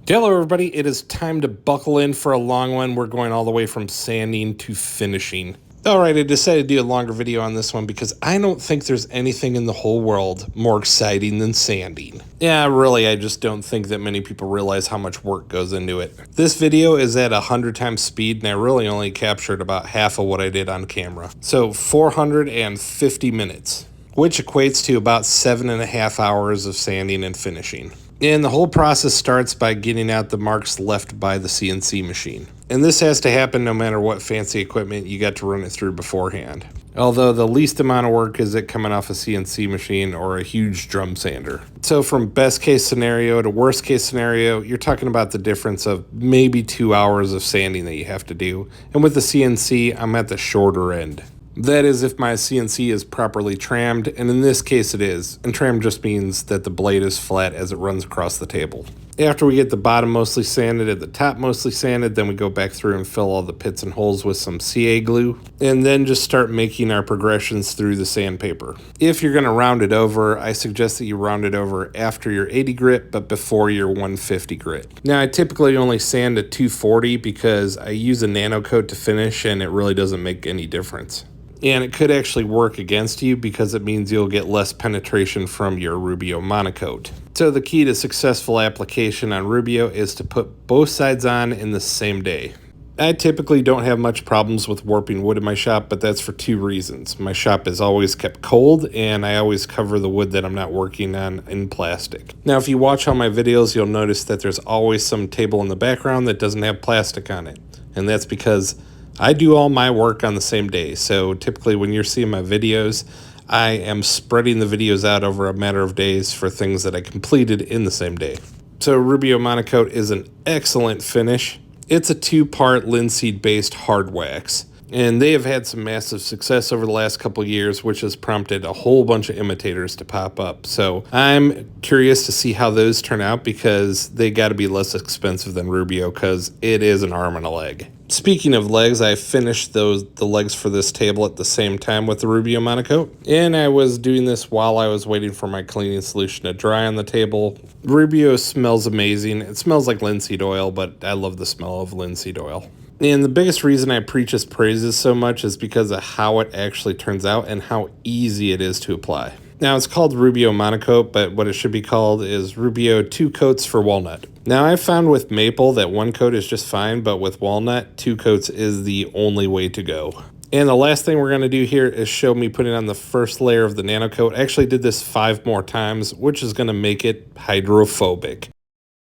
Hello everybody, it is time to buckle in for a long one. We're going all the way from sanding to finishing. Alright, I decided to do a longer video on this one because I don't think there's anything in the whole world more exciting than sanding. Yeah, really, I just don't think that many people realize how much work goes into it. This video is at 100 times speed and I really only captured about half of what I did on camera. So 450 minutes, which equates to about 7.5 hours of sanding and finishing. And the whole process starts by getting out the marks left by the CNC machine. And this has to happen no matter what fancy equipment you got to run it through beforehand. Although the least amount of work is it coming off a CNC machine or a huge drum sander. So from best case scenario to worst case scenario, you're talking about the difference of maybe 2 hours of sanding that you have to do. And with the CNC, I'm at the shorter end. That is if my CNC is properly trammed, and in this case it is. And trammed just means that the blade is flat as it runs across the table. After we get the bottom mostly sanded and the top mostly sanded, then we go back through and fill all the pits and holes with some CA glue, and then just start making our progressions through the sandpaper. If you're going to round it over, I suggest that you round it over after your 80 grit, but before your 150 grit. Now, I typically only sand at 240 because I use a nano coat to finish, and it really doesn't make any difference. And it could actually work against you because it means you'll get less penetration from your Rubio monocoat. So the key to successful application on Rubio is to put both sides on in the same day. I typically don't have much problems with warping wood in my shop, but that's for two reasons. My shop is always kept cold, and I always cover the wood that I'm not working on in plastic. Now, if you watch all my videos, you'll notice that there's always some table in the background that doesn't have plastic on it. And that's because I do all my work on the same day, so typically when you're seeing my videos, I am spreading the videos out over a matter of days for things that I completed in the same day. So Rubio Monocoat is an excellent finish. It's a 2-part linseed-based hard wax, and they have had some massive success over the last couple of years, which has prompted a whole bunch of imitators to pop up. So I'm curious to see how those turn out because they got to be less expensive than Rubio because it is an arm and a leg. Speaking of legs, I finished the legs for this table at the same time with the Rubio Monocoat. And I was doing this while I was waiting for my cleaning solution to dry on the table. Rubio smells amazing. It smells like linseed oil, but I love the smell of linseed oil. And the biggest reason I preach its praises so much is because of how it actually turns out and how easy it is to apply. Now, it's called Rubio Monocoat, but what it should be called is Rubio 2 coats for walnut. Now, I've found with maple that 1 coat is just fine, but with walnut, 2 coats is the only way to go. And the last thing we're going to do here is show me putting on the first layer of the nano coat. I actually did this 5 more times, which is going to make it hydrophobic.